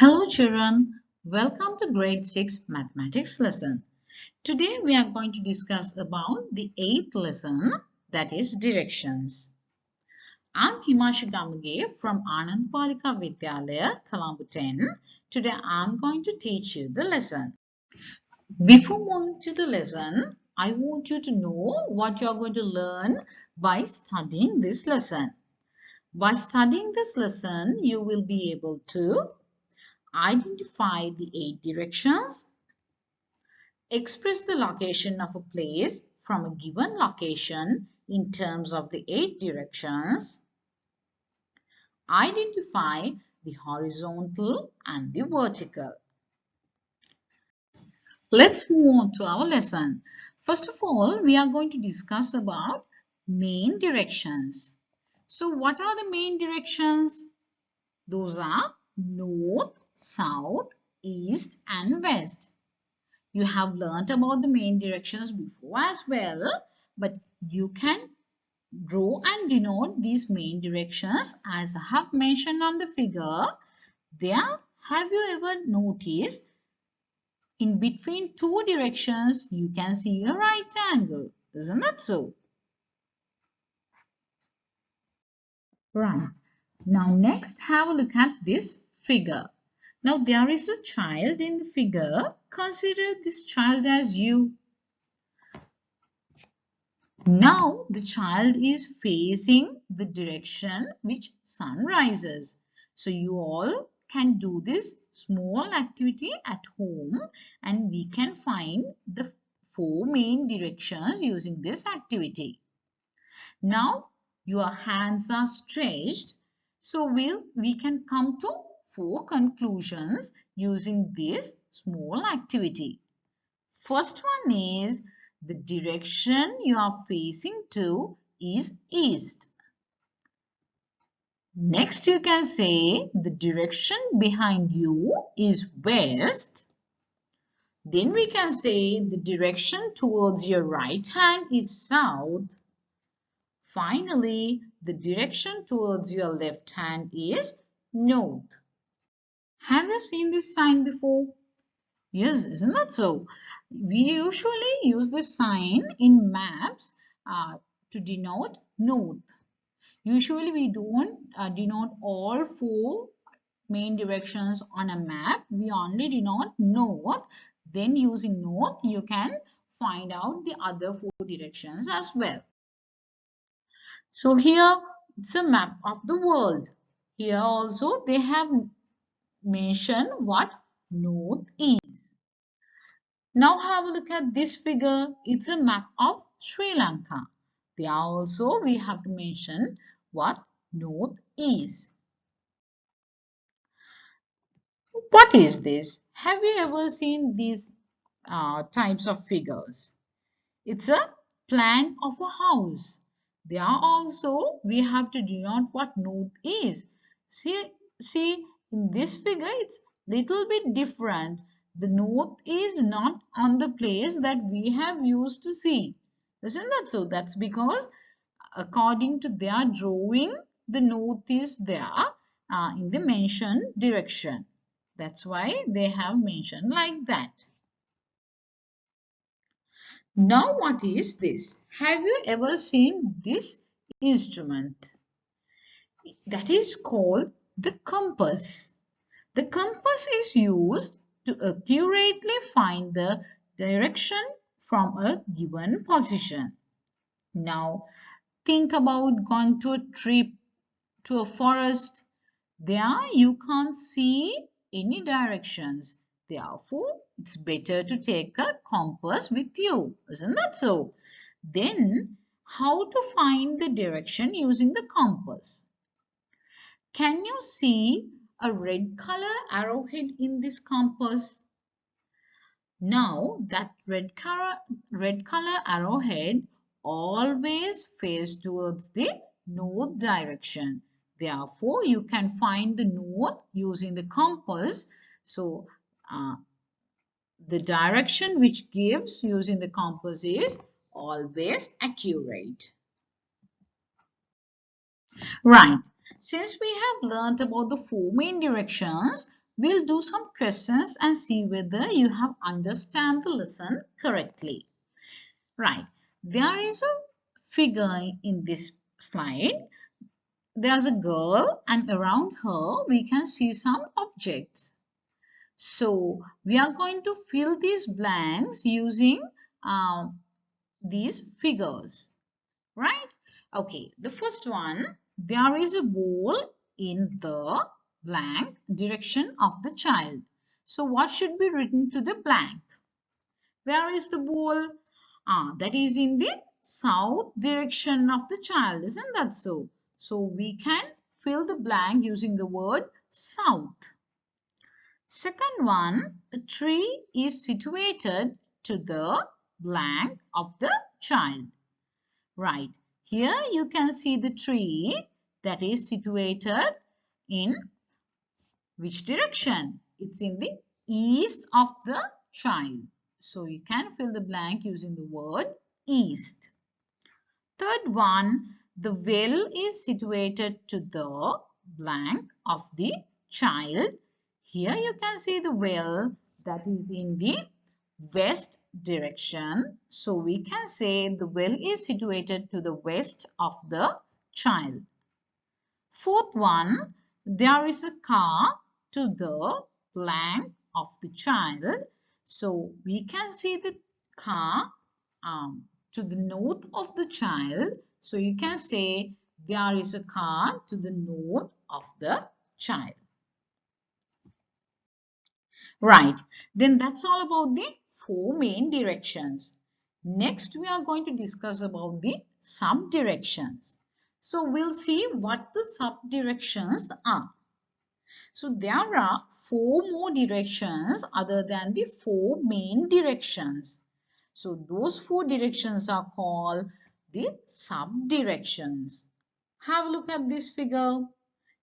Hello children, welcome to grade 6 mathematics lesson. Today we are going to discuss about the 8th lesson, that is directions. I'm Himanshu Gamage from Anand Palika Vidyalaya, Colombo 10. Today I'm going to teach you the lesson. Before moving to the lesson, I want you to know what you're going to learn by studying this lesson. By studying this lesson, you will be able to identify the 8 directions, express the location of a place from a given location in terms of the 8 directions, identify the horizontal and the vertical. Let's move on to our lesson. First of all, we are going to discuss about main directions. So what are the main directions? Those are north, south, east and west. You have learnt about the main directions before as well, but you can draw and denote these main directions as I have mentioned on the figure. There, have you ever noticed in between two directions you can see a right angle? Isn't that so? Right. Now next have a look at this figure. Now there is a child in the figure. Consider this child as you. Now the child is facing the direction which sun rises. So you all can do this small activity at home and we can find the 4 main directions using this activity. Now your hands are stretched, so we can come to 4 conclusions using this small activity. First one is the direction you are facing to is east. Next you can say the direction behind you is west. Then we can say the direction towards your right hand is south. Finally, the direction towards your left hand is north. Have you seen this sign before? Yes, isn't that so? We usually use this sign in maps to denote north. Usually we don't denote all 4 main directions on a map. We only denote north. Then using north, you can find out the other 4 directions as well. So here it's a map of the world. Here also they have mentioned what north is. Now have a look at this figure. It's a map of Sri Lanka. There also we have to mention what north is. What is this? Have you ever seen these types of figures? It's a plan of a house. There also we have to denote what north is. See in this figure it's little bit different. The north is not on the place that we have used to see. Isn't that so? That's because according to their drawing, the north is there in the mentioned direction. That's why they have mentioned like that. Now what is this? Have you ever seen this instrument? That is called the compass. The compass is used to accurately find the direction from a given position. Now think about going to a trip to a forest. There you can't see any directions. Therefore, it's better to take a compass with you. Isn't that so? Then, how to find the direction using the compass? Can you see a red color arrowhead in this compass? Now, that red color arrowhead always faces towards the north direction. Therefore, you can find the north using the compass. So, the direction which gives using the compass is always accurate. Right. Since we have learnt about the 4 main directions, we'll do some questions and see whether you have understand the lesson correctly. Right. There is a figure in this slide. There's a girl and around her we can see some objects. So we are going to fill these blanks using these figures, right? Okay, the first one, there is a ball in the blank direction of the child. So what should be written to the blank? Where is the ball? That is in the south direction of the child, isn't that so? So we can fill the blank using the word south. Second one, the tree is situated to the blank of the child. Right. Here you can see the tree that is situated in which direction? It's in the east of the child. So you can fill the blank using the word east. Third one, the well is situated to the blank of the child. Here you can see the well that is in the west direction. So we can say the well is situated to the west of the child. Fourth one, there is a car to the blank of the child. So we can see the car to the north of the child. So you can say there is a car to the north of the child. Right, then that's all about the four main directions. Next, we are going to discuss about the sub-directions. So we'll see what the sub-directions are. So there are four more directions other than the four main directions. So those four directions are called the sub-directions. Have a look at this figure.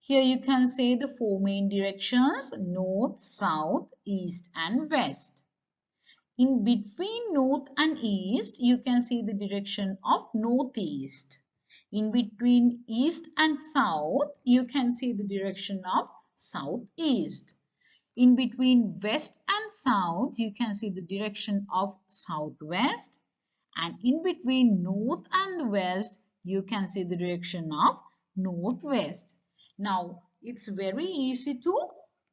Here you can say the four main directions: north, south, east and west. In between north and east, you can see the direction of northeast. In between east and south, you can see the direction of southeast. In between west and south, you can see the direction of southwest. And in between north and west, you can see the direction of northwest. Now, it's very easy to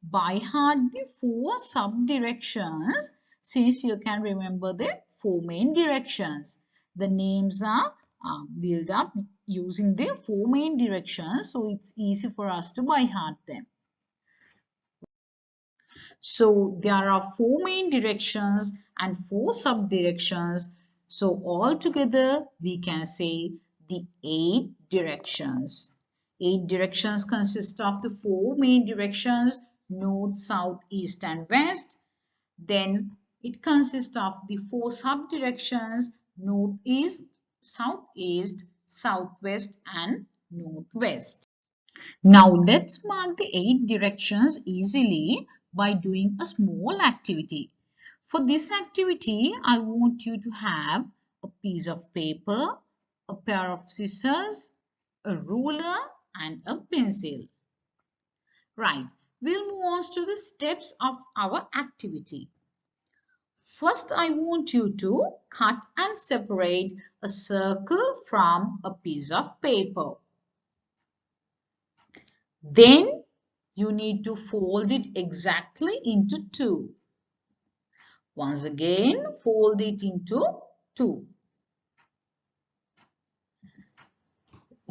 by heart the four sub-directions since you can remember the four main directions. The names are built up using the four main directions, so it's easy for us to by heart them. So there are four main directions and four sub-directions. So altogether we can say the 8 directions. 8 directions consist of the four main directions: north, south, east and west. Then it consists of the four sub-directions: northeast, southeast, southwest and northwest. Now let's mark the 8 directions easily by doing a small activity. For this activity, I want you to have a piece of paper, a pair of scissors, a ruler and a pencil. Right, we'll move on to the steps of our activity. First, I want you to cut and separate a circle from a piece of paper. Then you need to fold it exactly into two. Once again, fold it into two.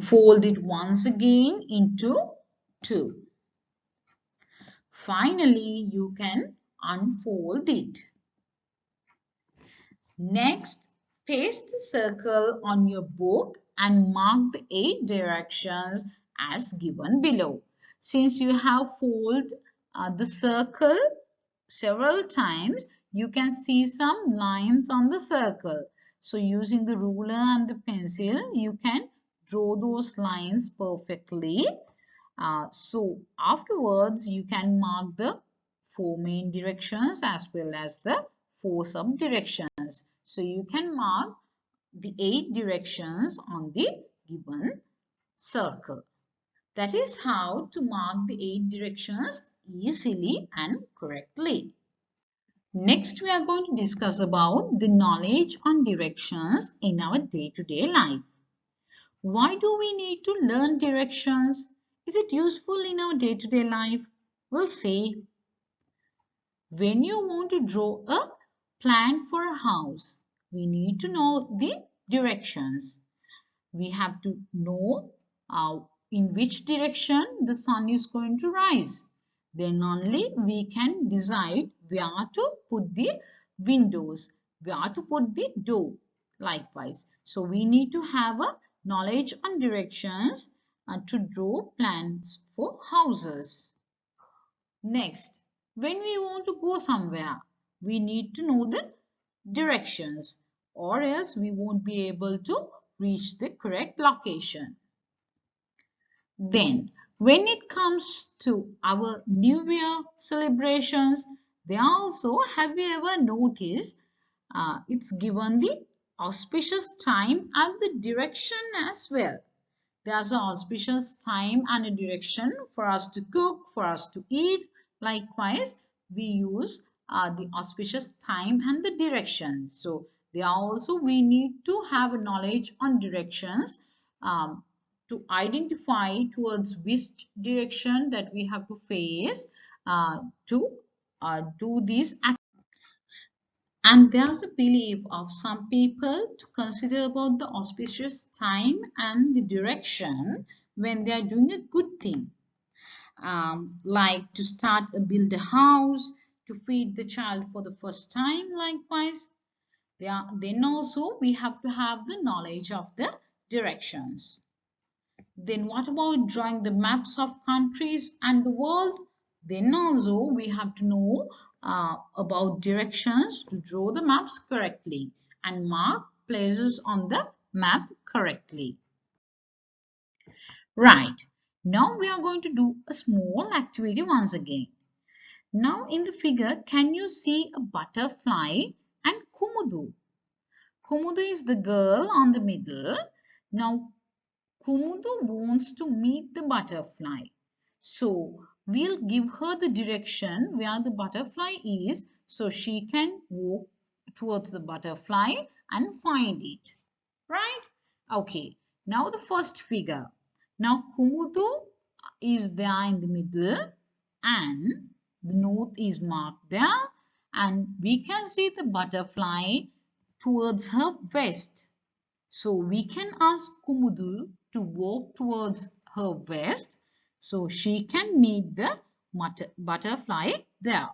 Fold it once again into two. Finally, you can unfold it. Next, paste the circle on your book and mark the 8 directions as given below. Since you have folded the circle several times, you can see some lines on the circle. So using the ruler and the pencil, you can draw those lines perfectly. So afterwards, you can mark the four main directions as well as the four sub directions. So you can mark the 8 directions on the given circle. That is how to mark the 8 directions easily and correctly. Next, we are going to discuss about the knowledge on directions in our day-to-day life. Why do we need to learn directions? Is it useful in our day-to-day life? We'll see. When you want to draw a plan for a house, we need to know the directions. We have to know in which direction the sun is going to rise. Then only we can decide where to put the windows, where to put the door, likewise. So we need to have a knowledge on directions to draw plans for houses. Next, when we want to go somewhere, we need to know the directions, or else we won't be able to reach the correct location. Then, when it comes to our New Year celebrations, they also, have you ever noticed, it's given the auspicious time and the direction as well. There's an auspicious time and a direction for us to cook, for us to eat. Likewise, we use the auspicious time and the direction. So, they are also, we need to have a knowledge on directions to identify towards which direction that we have to face to do these activities. And there's a belief of some people to consider about the auspicious time and the direction when they are doing a good thing. Like to build a house, to feed the child for the first time, likewise. Then also we have to have the knowledge of the directions. Then what about drawing the maps of countries and the world? Then also we have to know about directions to draw the maps correctly and mark places on the map correctly. Right. Now we are going to do a small activity once again. Now in the figure, can you see a butterfly and Kumudu? Kumudu is the girl on the middle. Now Kumudu wants to meet the butterfly. So, we'll give her the direction where the butterfly is so she can walk towards the butterfly and find it. Right? Okay. Now the first figure. Now Kumudu is there in the middle and the north is marked there and we can see the butterfly towards her west. So we can ask Kumudu to walk towards her west so she can meet the butterfly there.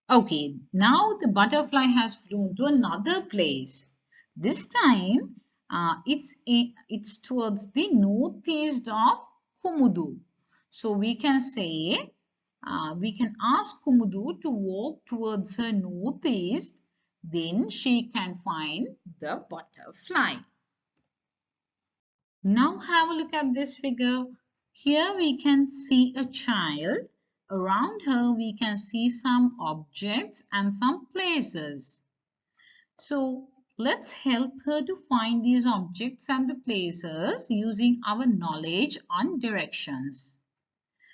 Okay, now the butterfly has flown to another place. This time it's towards the northeast of Kumudu. So we can say, we can ask Kumudu to walk towards her northeast, then she can find the butterfly. Now have a look at this figure. Here we can see a child. Around her we can see some objects and some places. So let's help her to find these objects and the places using our knowledge on directions.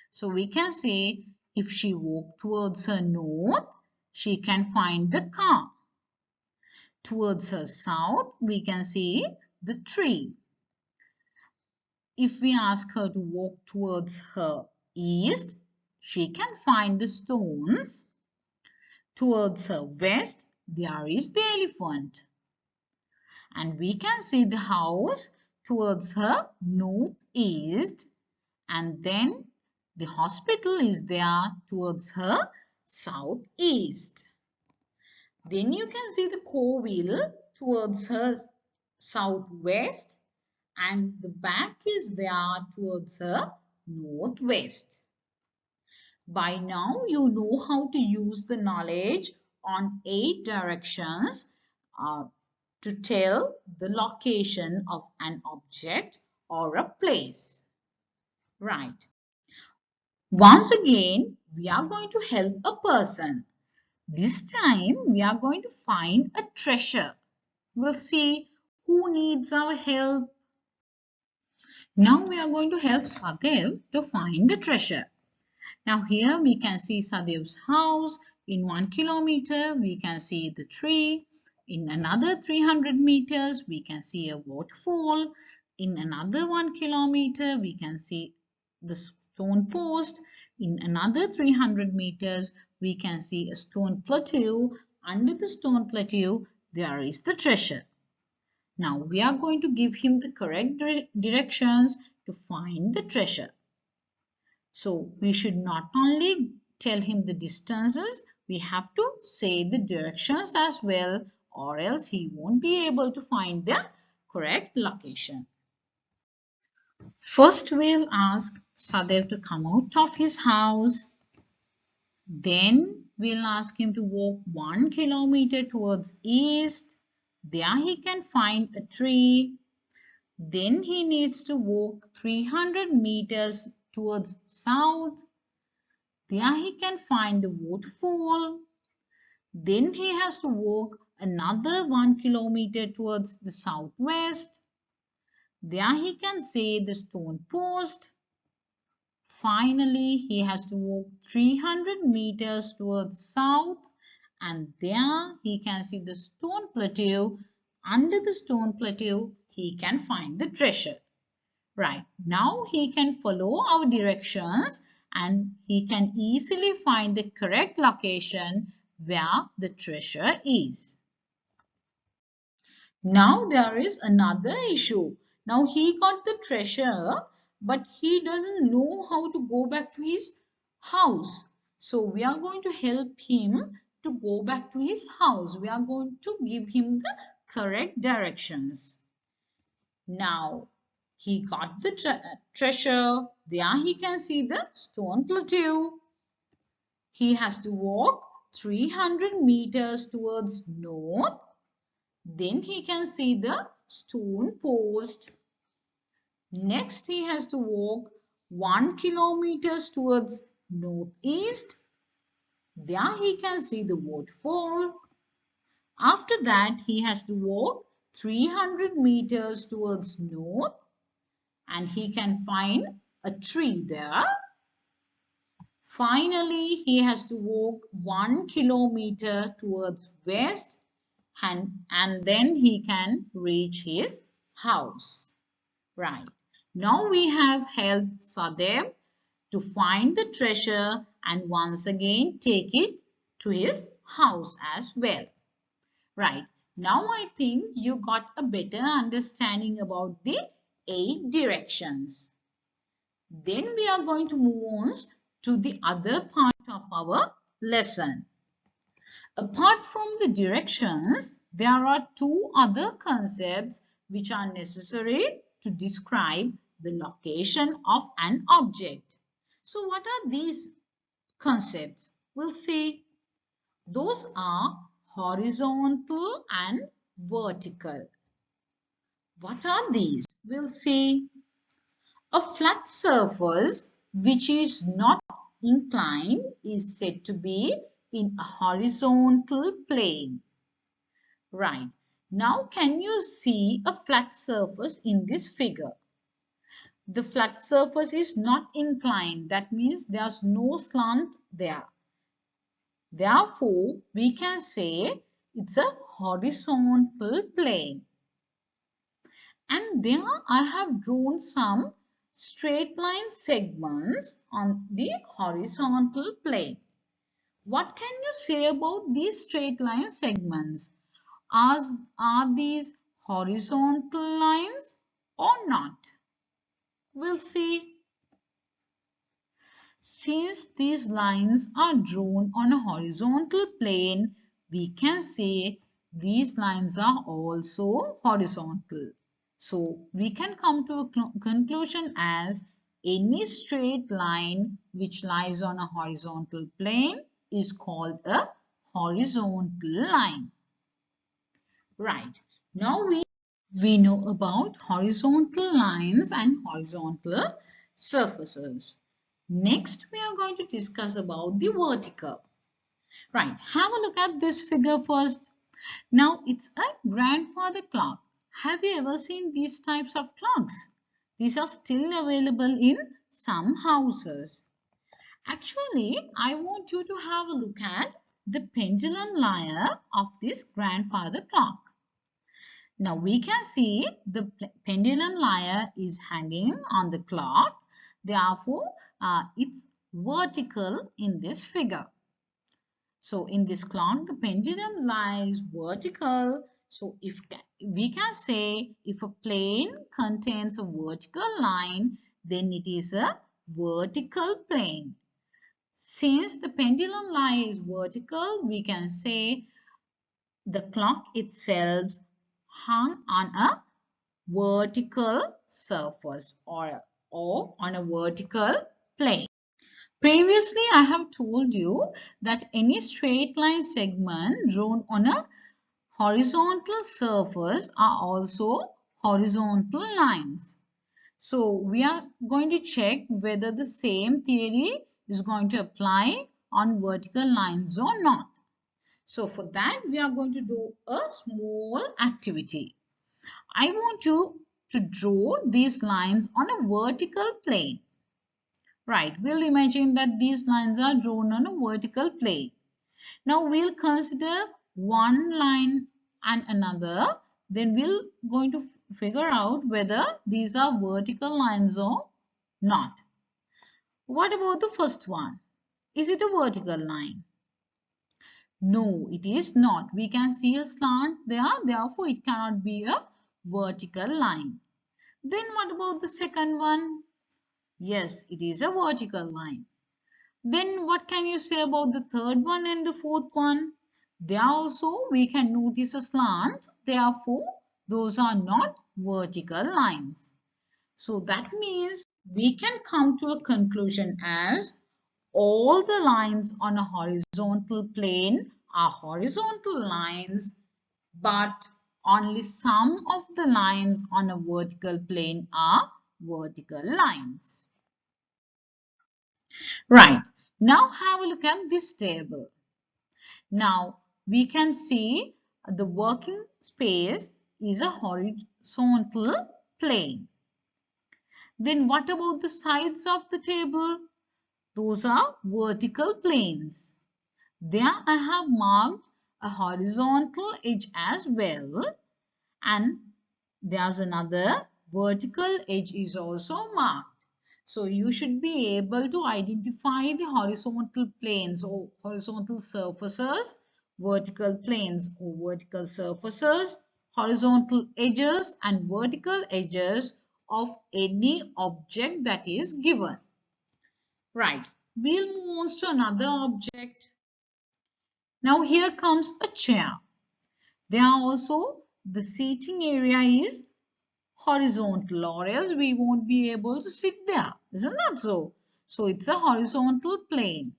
So we can say if she walks towards her north, she can find the car. Towards her south, we can see the tree. If we ask her to walk towards her east, she can find the stones. Towards her west, there is the elephant. And we can see the house towards her northeast. And then the hospital is there towards her southeast. Then you can see the core-wheel towards her southwest. And the back is there towards her northwest. By now you know how to use the knowledge on 8 directions to tell the location of an object or a place. Right. Once again, we are going to help a person. This time we are going to find a treasure. We'll see who needs our help. Now we are going to help Sadev to find the treasure. Now here we can see Sadev's house. In 1 kilometer we can see the tree. In another 300 meters we can see a waterfall. In another 1 kilometer we can see the stone post. In another 300 meters we can see a stone plateau. Under the stone plateau there is the treasure. Now we are going to give him the correct directions to find the treasure. So we should not only tell him the distances, we have to say the directions as well, or else he won't be able to find the correct location. First we'll ask Sadev to come out of his house. Then we'll ask him to walk 1 kilometer towards east. There he can find a tree. Then he needs to walk 300 meters towards south. There he can find the waterfall. Then he has to walk another 1 kilometer towards the southwest. There he can see the stone post. Finally, he has to walk 300 meters towards south, and there he can see the stone plateau. Under the stone plateau, he can find the treasure. Right, now he can follow our directions and he can easily find the correct location where the treasure is. Now there is another issue. Now he got the treasure, but he doesn't know how to go back to his house. So we are going to help him to go back to his house. We are going to give him the correct directions. Now he got the treasure. There he can see the stone plateau. He has to walk 300 meters towards north. Then he can see the stone post. Next he has to walk 1 kilometers towards northeast. There he can see the waterfall. After that he has to walk 300 meters towards north and he can find a tree there. Finally, he has to walk 1 kilometer towards west and then he can reach his house. Right. Now we have helped Sadev to find the treasure and once again take it to his house as well. Right. Now I think you got a better understanding about the 8 directions. Then we are going to move on to the other part of our lesson. Apart from the directions, there are 2 other concepts which are necessary to describe the location of an object. So what are these concepts? We'll see. Those are horizontal and vertical. What are these? We'll see. A flat surface which is not inclined is said to be in a horizontal plane. Right. Now can you see a flat surface in this figure? The flat surface is not inclined. That means there's no slant there. Therefore, we can say it's a horizontal plane. And there I have drawn some straight line segments on the horizontal plane. What can you say about these straight line segments? Are these horizontal lines or not? We'll see. Since these lines are drawn on a horizontal plane, we can say these lines are also horizontal. So we can come to a conclusion as any straight line which lies on a horizontal plane is called a horizontal line. Right. Now we know about horizontal lines and horizontal surfaces. Next, we are going to discuss about the vertical. Right. Have a look at this figure first. Now, it's a grandfather clock. Have you ever seen these types of clocks? These are still available in some houses. Actually, I want you to have a look at the pendulum lyre of this grandfather clock. Now we can see the pendulum lyre is hanging on the clock. Therefore, it's vertical in this figure. So in this clock, the pendulum lies vertical. So if we can say if a plane contains a vertical line, then it is a vertical plane. Since the pendulum lies vertical, we can say the clock itself hung on a vertical surface or on a vertical plane. Previously, I have told you that any straight line segment drawn on a horizontal surface are also horizontal lines. So, we are going to check whether the same theory is going to apply on vertical lines or not. So, for that, we are going to do a small activity. I want you to draw these lines on a vertical plane. Right, we'll imagine that these lines are drawn on a vertical plane. Now we'll consider one line and another. Then we'll going to figure out whether these are vertical lines or not. What about the first one? Is it a vertical line? No, it is not. We can see a slant there, therefore it cannot be a vertical line. Then what about the second one? Yes, it is a vertical line. Then what can you say about the third one and the fourth one? There also we can notice a slant. Therefore, those are not vertical lines. So that means we can come to a conclusion as all the lines on a horizontal plane are horizontal lines, but only some of the lines on a vertical plane are vertical lines. Right. Now have a look at this table. Now we can see the working space is a horizontal plane. Then what about the sides of the table? Those are vertical planes. There I have marked a horizontal edge as well, and there's another vertical edge is also marked. So you should be able to identify the horizontal planes or horizontal surfaces, vertical planes or vertical surfaces, horizontal edges and vertical edges of any object that is given. Right, we'll move on to another object. Now here comes a chair. There are also the seating area is horizontal, or else we won't be able to sit there, isn't that so? So it's a horizontal plane.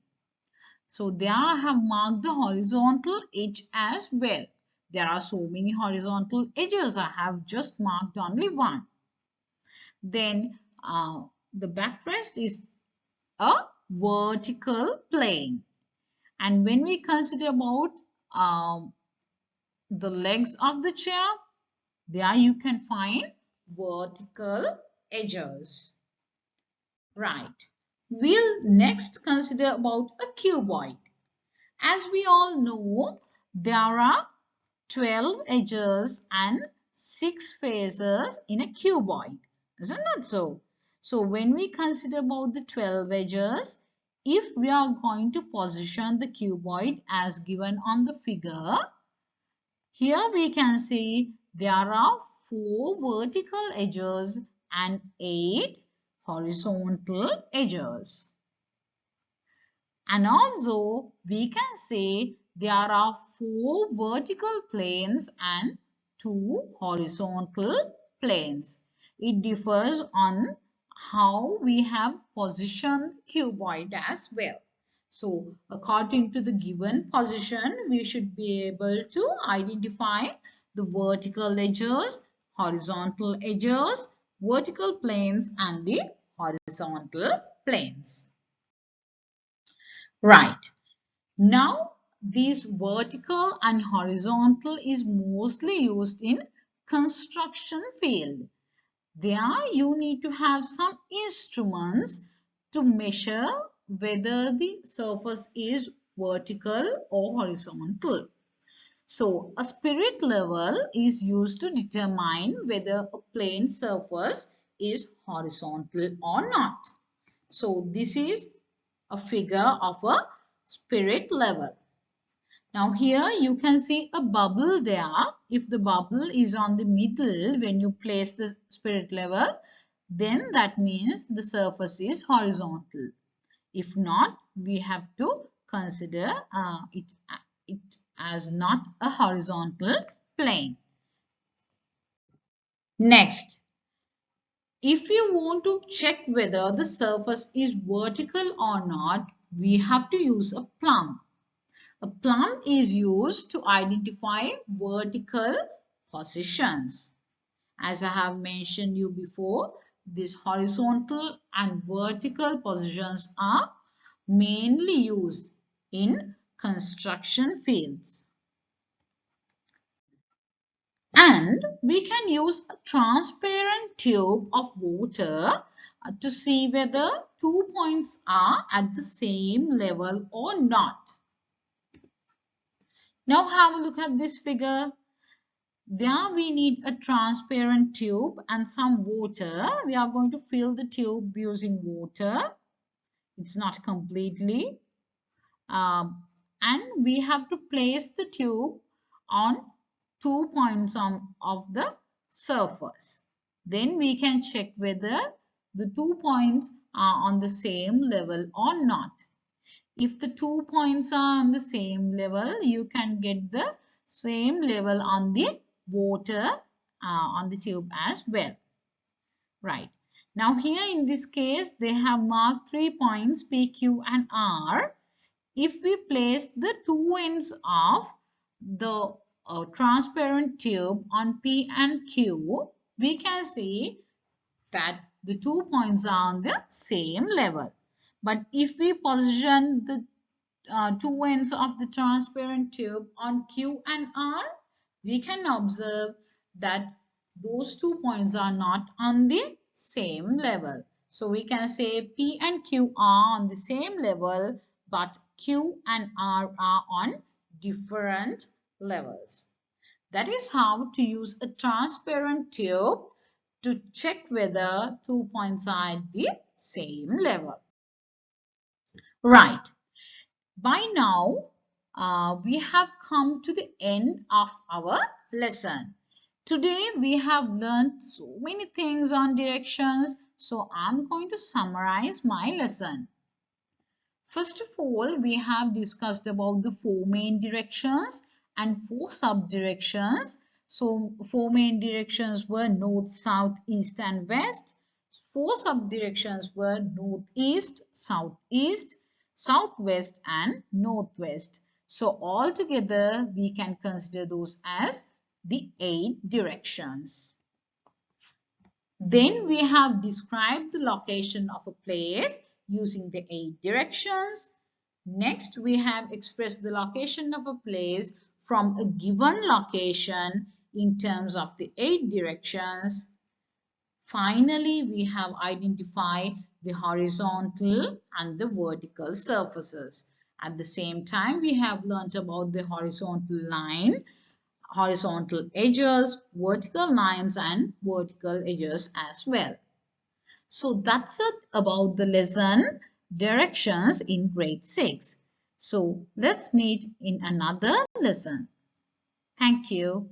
So there I have marked the horizontal edge as well. There are so many horizontal edges. I have just marked only one. Then the backrest is a vertical plane. And when we consider about the legs of the chair, there you can find vertical edges. Right. We'll next consider about a cuboid. As we all know, there are 12 edges and 6 faces in a cuboid. Isn't that so? So when we consider about the 12 edges, if we are going to position the cuboid as given on the figure, here we can see there are 4 vertical edges and 8 horizontal edges. And also we can say there are 4 vertical planes and 2 horizontal planes. It differs on how we have positioned cuboid as well. So according to the given position, we should be able to identify the vertical edges, horizontal edges, vertical planes and the horizontal planes. Right. Now, these vertical and horizontal is mostly used in construction field. There you need to have some instruments to measure whether the surface is vertical or horizontal. So, a spirit level is used to determine whether a plane surface is horizontal or not. So, this is a figure of a spirit level. Now, here you can see a bubble there. If the bubble is on the middle when you place the spirit level, then that means the surface is horizontal. If not, we have to consider it as not a horizontal plane. Next, if you want to check whether the surface is vertical or not, we have to use a plum. A plum is used to identify vertical positions. As I have mentioned you before, these horizontal and vertical positions are mainly used in construction fields. And we can use a transparent tube of water to see whether 2 points are at the same level or not. Now have a look at this figure. There we need a transparent tube and some water. We are going to fill the tube using water. It's not completely. And we have to place the tube on 2 points of the surface. Then we can check whether the 2 points are on the same level or not. If the 2 points are on the same level, you can get the same level on the water on the tube as well. Right. Now here in this case, they have marked 3 points P, Q and R. If we place the two ends of the transparent tube on P and Q, we can see that the 2 points are on the same level. But if we position the two ends of the transparent tube on Q and R, we can observe that those 2 points are not on the same level. So we can say P and Q are on the same level, but Q and R are on different levels. That is how to use a transparent tube to check whether 2 points are at the same level. Right. By now, we have come to the end of our lesson. Today, we have learned so many things on directions. So, I'm going to summarize my lesson. First of all, we have discussed about the four main directions and four sub-directions. So, four main directions were north, south, east and west. Four sub-directions were northeast, southeast, southwest and northwest. So, altogether, we can consider those as the 8 directions. Then we have described the location of a place using the 8 directions. Next, we have expressed the location of a place from a given location in terms of the 8 directions. Finally, we have identified the horizontal and the vertical surfaces. At the same time, we have learnt about the horizontal line, horizontal edges, vertical lines and vertical edges as well. So that's it about the lesson directions in grade 6. So let's meet in another lesson. Thank you.